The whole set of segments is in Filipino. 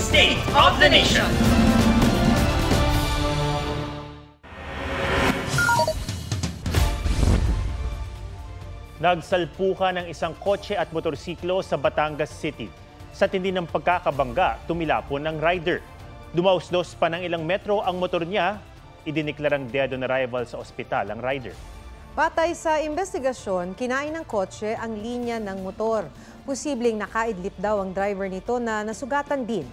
State of the Nation. Nagsalpukan ng isang kotse at motorsiklo sa Batangas City. Sa tindi ng pagkakabangga, tumilapon ng rider. Dumausdos pa ng ilang metro ang motor niya, idiniklarang dead on arrival sa ospital ang rider. Batay sa investigasyon, kinain ng kotse ang linya ng motor. Posibleng nakaidlip daw ang driver nito na nasugatan din.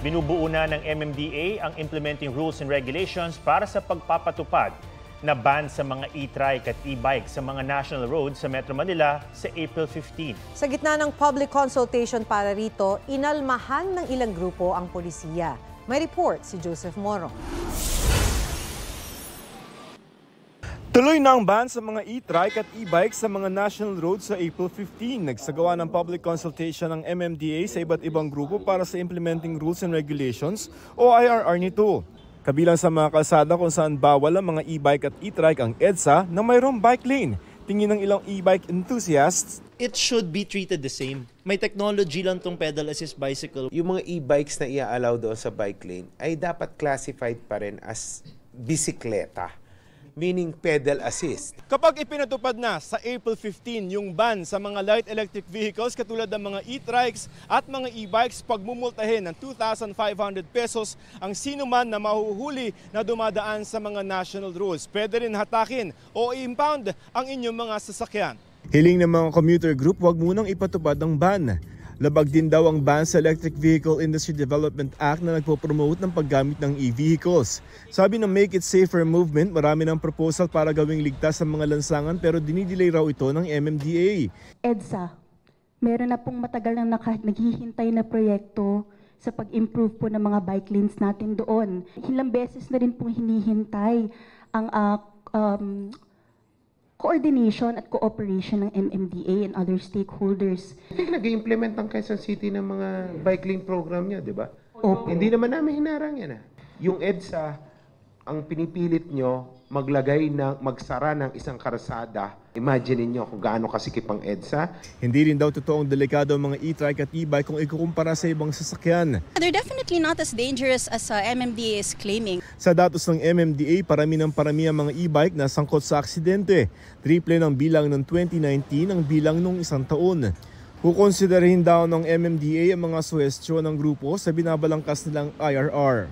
Binubuo na ng MMDA ang implementing rules and regulations para sa pagpapatupad na ban sa mga e-trike at e-bike sa mga national roads sa Metro Manila sa April 15. Sa gitna ng public consultation para rito, inalmahan ng ilang grupo ang polisiya. May report si Joseph Morong. Tuloy na ang ban sa mga e-trike at e-bike sa mga national roads sa April 15. Nagsagawa ng public consultation ng MMDA sa iba't ibang grupo para sa implementing rules and regulations o IRR nito. Kabilang sa mga kalsada kung saan bawal ang mga e-bike at e-trike ang EDSA na mayroong bike lane. Tingin ng ilang e-bike enthusiasts, it should be treated the same. May technology lang tong pedal assist bicycle. Yung mga e-bikes na i-allow doon sa bike lane ay dapat classified pa rin as bisikleta, meaning pedal assist. kapag ipinatupad na sa April 15 yung ban sa mga light electric vehicles katulad ng mga e-trikes at mga e-bikes, pagmumultahin ng 2,500 pesos ang sino man na mahuhuli na dumadaan sa mga national roads. Pwede rin hatakin o i-impound ang inyong mga sasakyan. Hiling ng mga commuter group, huwag munang ipatupad ang ban. Labag din daw ang ban sa Electric Vehicle Industry Development Act na nagpo-promote ng paggamit ng e-vehicles. Sabi ng Make It Safer Movement, marami ng proposal para gawing ligtas ang mga lansangan pero dinidelay raw ito ng MMDA. EDSA, meron na pong matagal nang naghihintay na proyekto sa pag-improve po ng mga bike lanes natin doon. Ilang beses na rin pong hinihintay ang coordination at cooperation ng MMDA and other stakeholders. Nag-i-implement ang Quezon City ng mga bike lane program niya, di ba? Opo. Hindi naman namin hinarang yan. Yung EDSA, ang pinipilit nyo magsara ng isang karsada. Imagine niyo kung gaano kasikip ang EDSA. Hindi rin daw totoong delikado ang mga e-trike at e-bike kung ikukumpara sa ibang sasakyan. They're definitely not as dangerous as MMDA is claiming. Sa datos ng MMDA, parami ang mga e-bike na sangkot sa aksidente. Triple ng bilang ng 2019 ang bilang nung isang taon. Kukonsiderahin daw ng MMDA ang mga suhestyon ng grupo sa binabalangkas nilang IRR.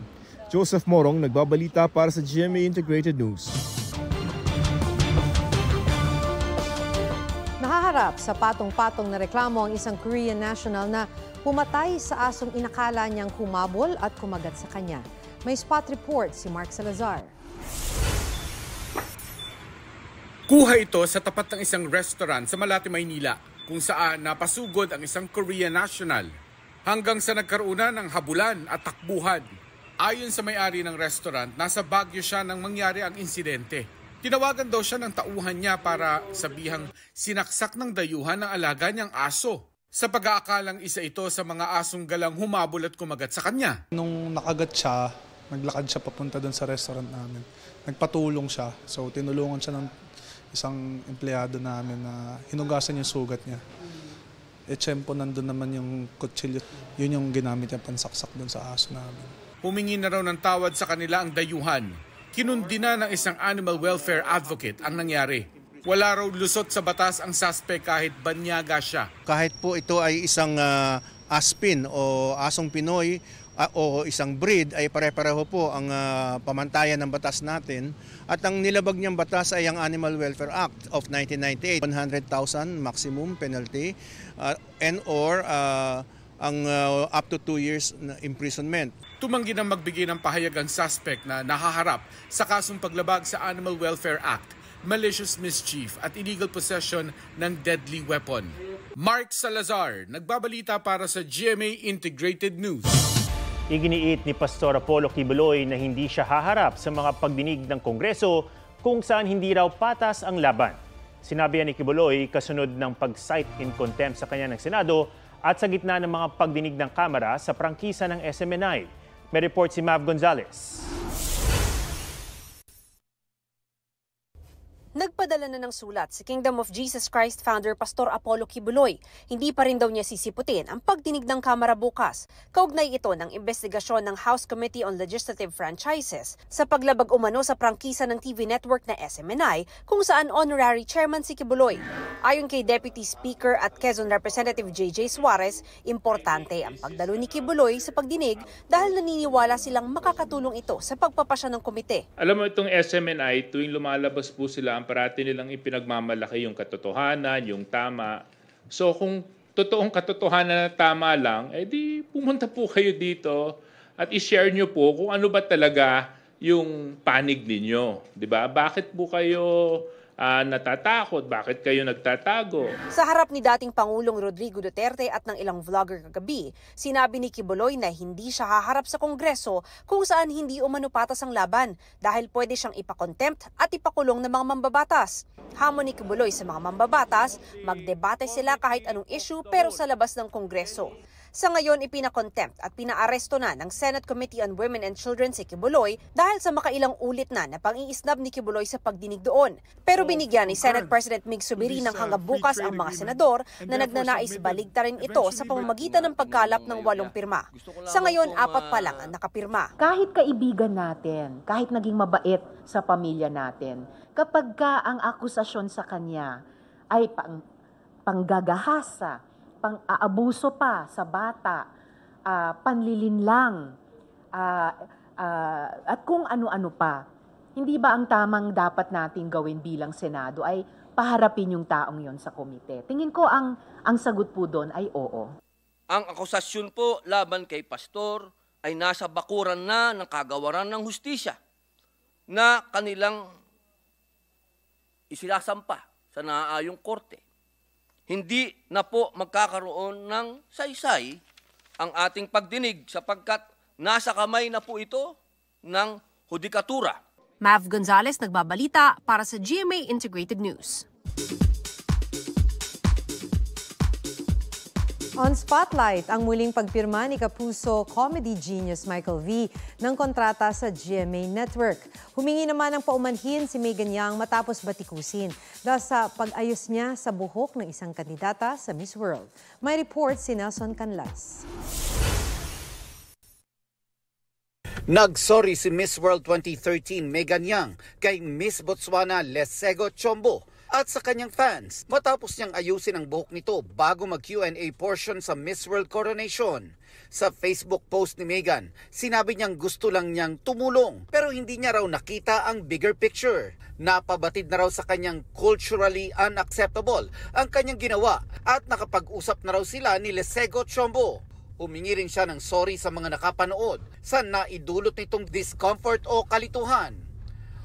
Joseph Morong, nagbabalita para sa GMA Integrated News. Nahaharap sa patong-patong na reklamo ang isang Korean national na pumatay sa asong inakala niyang humabol at kumagat sa kanya. May spot report si Mark Salazar. Kuha ito sa tapat ng isang restaurant sa Malate, Maynila, kung saan napasugod ang isang Korean national hanggang sa nagkaroon ng habulan at takbuhan. Ayon sa may-ari ng restaurant, nasa Baguio siya nang mangyari ang insidente. Tinawagan daw siya ng tauhan niya para sabihang sinaksak ng dayuhan ng alaga niyang aso. Sa pag-aakalang isa ito sa mga asong galang humabol at kumagat sa kanya. Nung nakagat siya, naglakad siya papunta doon sa restaurant namin. Nagpatulong siya. So tinulungan siya ng isang empleyado namin na hinugasan yung sugat niya. Tiyempo nandun naman yung kutsilyo. Yun yung ginamit niya pansaksak doon sa aso namin. Humingi na raw ng tawad sa kanila ang dayuhan. Kinundi na ng isang animal welfare advocate ang nangyari. Wala raw lusot sa batas ang suspect kahit banyaga siya. Kahit po ito ay isang aspin o asong Pinoy o isang breed ay pare-pareho po ang pamantayan ng batas natin. At ang nilabag niyang batas ay ang Animal Welfare Act of 1998. 100,000 maximum penalty and/or ang up to 2 years na imprisonment. Tumanggi na magbigay ng pahayag ang suspect na nahaharap sa kasong paglabag sa Animal Welfare Act, malicious mischief at illegal possession ng deadly weapon. Mark Salazar, nagbabalita para sa GMA Integrated News. Iginiit ni Pastor Apollo Kibuloy na hindi siya haharap sa mga pagdinig ng Kongreso kung saan hindi raw patas ang laban. Sinabi ni Kibuloy kasunod ng pag-cite in contempt sa kanya ng Senado at sa gitna ng mga pagdinig ng Kamara sa prangkisa ng SMNI. May report si Mav Gonzalez. Nagpadala na ng sulat si Kingdom of Jesus Christ founder Pastor Apollo Kibuloy. Hindi pa rin daw niya sisiputin ang pagdinig ng Kamara bukas. Kaugnay ito ng investigasyon ng House Committee on Legislative Franchises sa paglabag umano sa prangkisa ng TV network na SMNI kung saan honorary chairman si Kibuloy. Ayon kay Deputy Speaker at Quezon Representative JJ Suarez, importante ang pagdalo ni Kibuloy sa pagdinig dahil naniniwala silang makakatulong ito sa pagpapasya ng komite. Alam mo itong SMNI, tuwing lumalabas po sila, parati nilang ipinagmamalaki yung katotohanan, yung tama. So kung totoong katotohanan na tama lang, di pumunta po kayo dito at i-share nyo po kung ano ba talaga yung panig ninyo. Diba? Bakit po kayo natatakot? Bakit kayo nagtatago? Sa harap ni dating Pangulong Rodrigo Duterte at ng ilang vlogger kagabi, sinabi ni Kibuloy na hindi siya haharap sa Kongreso kung saan hindi umano patas ang laban dahil pwede siyang ipakontempt at ipakulong ng mga mambabatas. Hamon ni Kibuloy sa mga mambabatas, magdebate sila kahit anong issue pero sa labas ng Kongreso. Sa ngayon, ipinakontempt at pinaaresto na ng Senate Committee on Women and Children si Kibuloy dahil sa makailang ulit na pang-iisnab ni Kibuloy sa pagdinig doon. Pero binigyan ni Senate President Mig Subiri ng hanggang bukas ang mga senador na nagnanais baligtarin ito sa pamamagitan ng pagkalap ng 8 pirma. Sa ngayon, 4 pa lang ang nakapirma. Kahit kaibigan natin, kahit naging mabait sa pamilya natin, kapag ang akusasyon sa kanya ay panggagahasa, pang-aabuso pa sa bata, panlilinlang, at kung ano-ano pa. Hindi ba ang tamang dapat nating gawin bilang Senado ay paharapin yung taong yon sa komite? Tingin ko ang sagot po doon ay oo. Ang akusasyon po laban kay Pastor ay nasa bakuran na ng kagawaran ng hustisya na kanilang isilasampa sa naaayong korte. Hindi na po magkakaroon ng saysay ang ating pagdinig sapagkat nasa kamay na po ito ng hudikatura. Mav Gonzalez nagbabalita para sa GMA Integrated News. On Spotlight, ang muling pagpirma ni Kapuso comedy genius Michael V ng kontrata sa GMA Network. Humingi naman ng paumanhin si Megan Yang matapos batikusin dahil sa pag-ayos niya sa buhok ng isang kandidata sa Miss World. May report si Nelson Canlas. Nagsorry si Miss World 2013 Megan Yang kay Miss Botswana Lesego Chombo at sa kanyang fans matapos niyang ayusin ang buhok nito bago mag-Q&A portion sa Miss World Coronation. Sa Facebook post ni Megan, sinabi niyang gusto lang niyang tumulong pero hindi niya raw nakita ang bigger picture. Napabatid na raw sa kanyang culturally unacceptable ang kanyang ginawa at nakapag-usap na raw sila ni Lesego Chombo. Humingi rin siya ng sorry sa mga nakapanood sa naidulot nitong discomfort o kalituhan.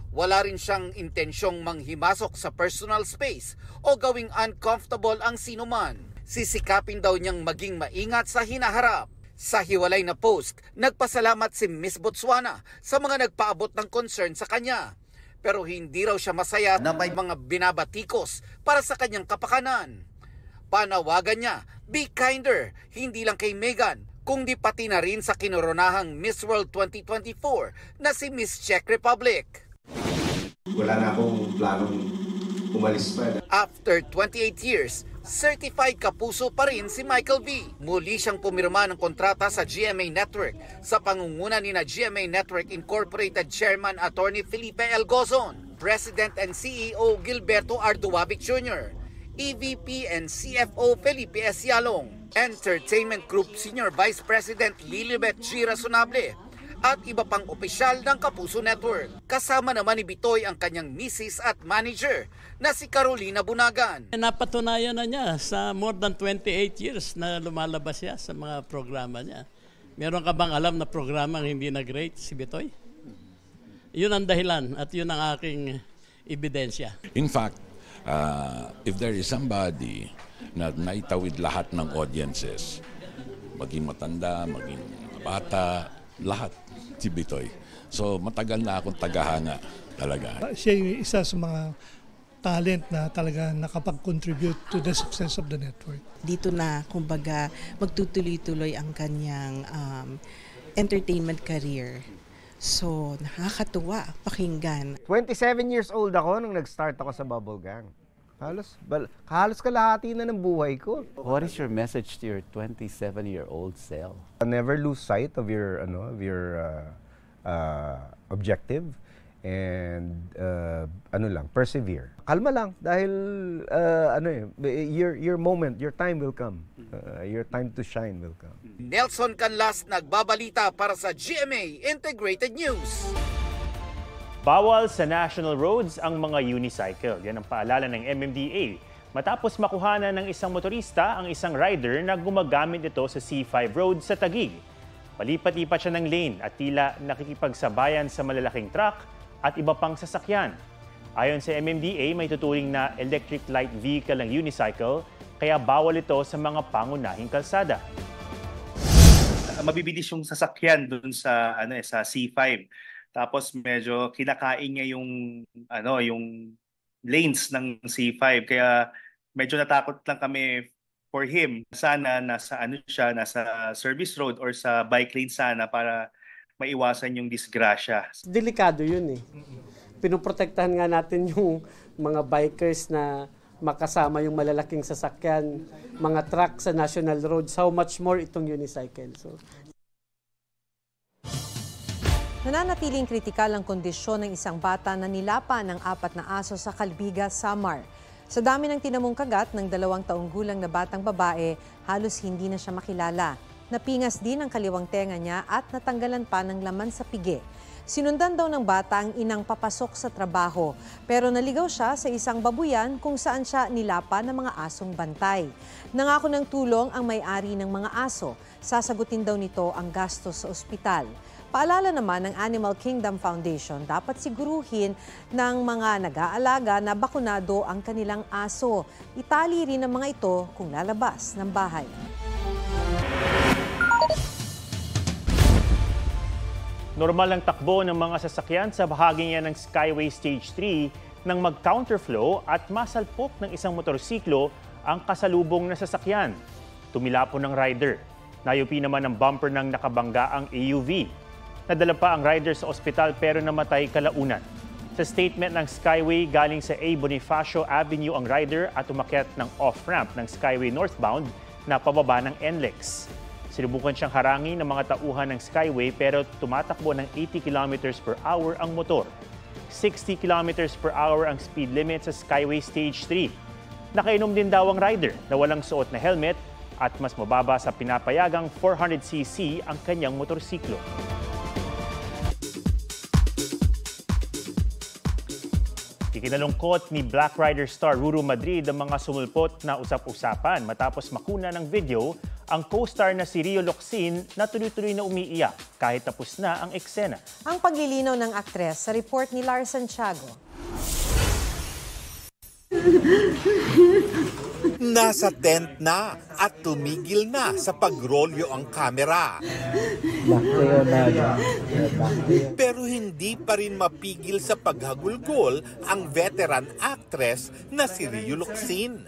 Wala rin siyang intensyong manghimasok sa personal space o gawing uncomfortable ang sinuman. Sisikapin daw niyang maging maingat sa hinaharap. Sa hiwalay na post, nagpasalamat si Miss Botswana sa mga nagpaabot ng concern sa kanya. Pero hindi raw siya masaya na may mga binabatikos para sa kanyang kapakanan. Panawagan niya, be kinder, hindi lang kay Megan, kundi pati na rin sa kinoronahang Miss World 2024 na si Miss Czech Republic. Wala na akong planong umalis pa. After 28 years, certified kapuso pa rin si Michael V. Muli siyang pumirma ng kontrata sa GMA Network sa pangunguna ni na GMA Network Incorporated Chairman Attorney Felipe L. Gozon, President and CEO Gilberto Arduabic Jr., EVP and CFO Felipe S. Yalong, Entertainment Group Senior Vice President Lilibet G. Razonable, at iba pang opisyal ng Kapuso Network. Kasama naman ni Bitoy ang kanyang misis at manager na si Carolina Bunagan. Napatunayan na niya sa more than 28 years na lumalabas siya sa mga programa niya. Meron ka bang alam na programang hindi nag-rate si Bitoy? Yun ang dahilan at yun ang aking ebidensya. In fact, if there is somebody na naitawid lahat ng audiences, maging matanda, maging bata, lahat, si Bitoy. So matagal na akong tagahanga talaga. Siya yung isa sa mga talent na talaga nakapag-contribute to the success of the network. Dito na, kumbaga, magtutuloy-tuloy ang kanyang entertainment career. So, nakakatuwa pakinggan. 27 years old ako nung nag-start ako sa Bubble Gang. Halos kalahati na ng buhay ko. What is your message to your 27-year-old self? Never lose sight of your objective and persevere. Kalma lang dahil your moment, your time will come. Your time to shine will come. Nelson Canlas nagbabalita para sa GMA Integrated News. Bawal sa national roads ang mga unicycle. Yan ang paalala ng MMDA. Matapos makuhanan ng isang motorista ang isang rider na gumagamit ito sa C5 road sa Taguig. Palipat-lipat siya ng lane at tila nakikipagsabayan sa malalaking truck at iba pang sasakyan. Ayon sa MMDA, may tuturing na electric light vehicle ang unicycle, kaya bawal ito sa mga pangunahing kalsada. Mabibilis yung sasakyan dun sa sa C5. Tapos medyo kinakain niya yung lanes ng C5, kaya medyo natakot lang kami for him. Sana nasa service road or sa bike lane sana para maiwasan yung disgrasya. Delikado yun eh. Pinoprotektahan nga natin yung mga bikers na makasama yung malalaking sasakyan, mga truck sa national roads. How much more itong unicycle? Nananatiling kritikal ang kondisyon ng isang bata na nilapa ng 4 na aso sa Calbiga, Samar. Sa dami ng tinamong kagat ng 2 taong gulang na batang babae, halos hindi na siya makilala. Napingas din ang kaliwang tenga niya at natanggalan pa ng laman sa pigi. Sinundan daw ng bata ang inang papasok sa trabaho, pero naligaw siya sa isang babuyan kung saan siya nilapa ng mga asong bantay. Nangako ng tulong ang may-ari ng mga aso. Sasagutin daw nito ang gastos sa ospital. Paalala naman ng Animal Kingdom Foundation, dapat siguruhin ng mga nag-aalaga na bakunado ang kanilang aso. Itali rin ang mga ito kung lalabas ng bahay. Normal ang takbo ng mga sasakyan sa bahaging yan ng Skyway Stage 3 nang mag-counterflow at masalpok ng isang motorsiklo ang kasalubong na sasakyan. Tumilapo ng rider. Nayupi naman ang bumper ng nakabanggaang AUV. Nadala pa ang rider sa ospital pero namatay kalaunan. Sa statement ng Skyway, galing sa A. Bonifacio Avenue ang rider at umakyat ng off-ramp ng Skyway northbound na pababa ng NLEX. Sinubukan siyang harangin ng mga tauhan ng Skyway pero tumatakbo ng 80 km/h ang motor. 60 km/h ang speed limit sa Skyway Stage 3. Nakainom din daw ang rider na walang suot na helmet at mas mababa sa pinapayagang 400cc ang kanyang motorsiklo. Ikinalungkot ni Black Rider star Ruru Madrid ang mga sumulpot na usap-usapan matapos makuna ng video ang co-star na si Rio Locsin na tuloy-tuloy na umiiyak kahit tapos na ang eksena. Ang paglilinaw ng aktres sa report ni Lars Santiago. Nasa tent na at tumigil na sa pagrolyo ang kamera. Pero hindi pa rin mapigil sa paghagulgol ang veteran actress na si Rio Locsin.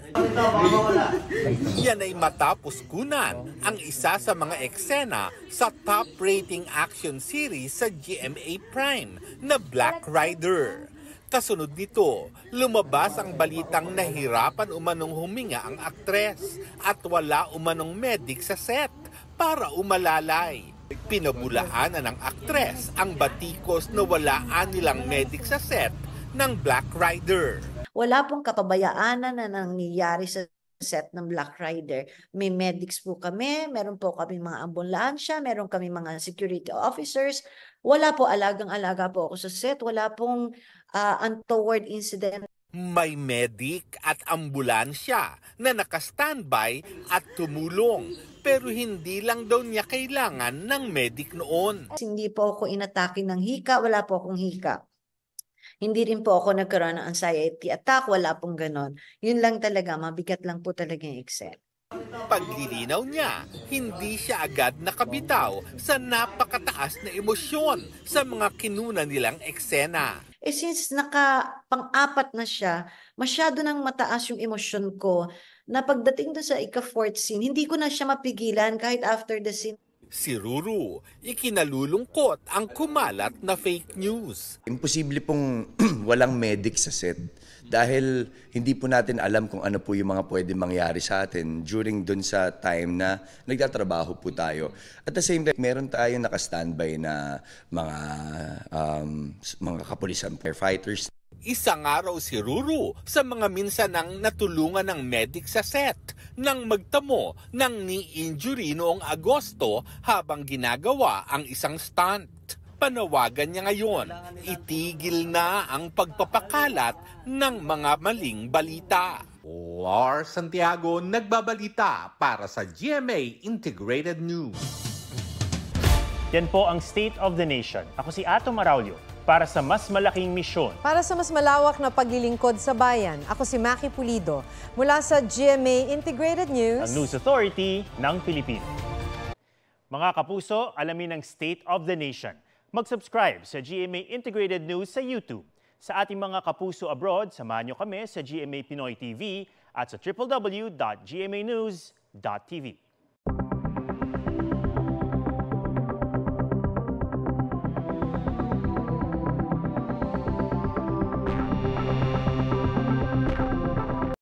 Yan ay matapos kunan ang isa sa mga eksena sa top rating action series sa GMA Prime na Black Rider. Kasunod nito, lumabas ang balitang nahirapan umanong huminga ang aktres at wala umanong medic sa set para umalalay. Pinabulaanan ng aktres ang batikos na walaan nilang medic sa set ng Black Rider. Wala pong kapabayaanan na nangyayari sa set ng Black Rider. May medics po kami, meron po kami mga ambulansya, meron kami mga security officers. Wala po, alagang-alaga po ako sa set. Wala pong untoward incident. May medic at ambulansya na naka-standby at tumulong. Pero hindi lang daw niya kailangan ng medic noon. Hindi po ako inatake ng hika, wala po akong hika. Hindi rin po ako nagkaroon ng anxiety attack, wala pong ganon. Yun lang talaga, mabigat lang po talaga yung excel. Paglilinaw niya, hindi siya agad nakabitaw sa napakataas na emosyon sa mga kinuna nilang eksena. Since pang-apat na siya, masyado nang mataas yung emosyon ko na pagdating doon sa ika-4th scene, hindi ko na siya mapigilan kahit after the scene. Si Ruru, ikinalulungkot ang kumalat na fake news. Imposible pong walang medic sa set dahil hindi po natin alam kung ano po yung mga pwede mangyari sa atin during dun sa time na nagtatrabaho po tayo. At the same time, meron tayong naka-standby na mga kapulisan, firefighters. Isang araw si Ruru sa mga minsanang natulungan ng medic sa set nang magtamo ng knee injury noong Agosto habang ginagawa ang isang stunt. Panawagan niya ngayon, itigil na ang pagpapakalat ng mga maling balita. Lars Santiago nagbabalita para sa GMA Integrated News. Yan po ang State of the Nation. Ako si Ato Maraulio para sa mas malaking misyon. Para sa mas malawak na paglilingkod sa bayan, ako si Maki Pulido mula sa GMA Integrated News. Ang News Authority ng Pilipinas. Mga kapuso, alamin ang State of the Nation. Mag-subscribe sa GMA Integrated News sa YouTube. Sa ating mga kapuso abroad, samahan nyo kami sa GMA Pinoy TV at sa www.gmanews.tv.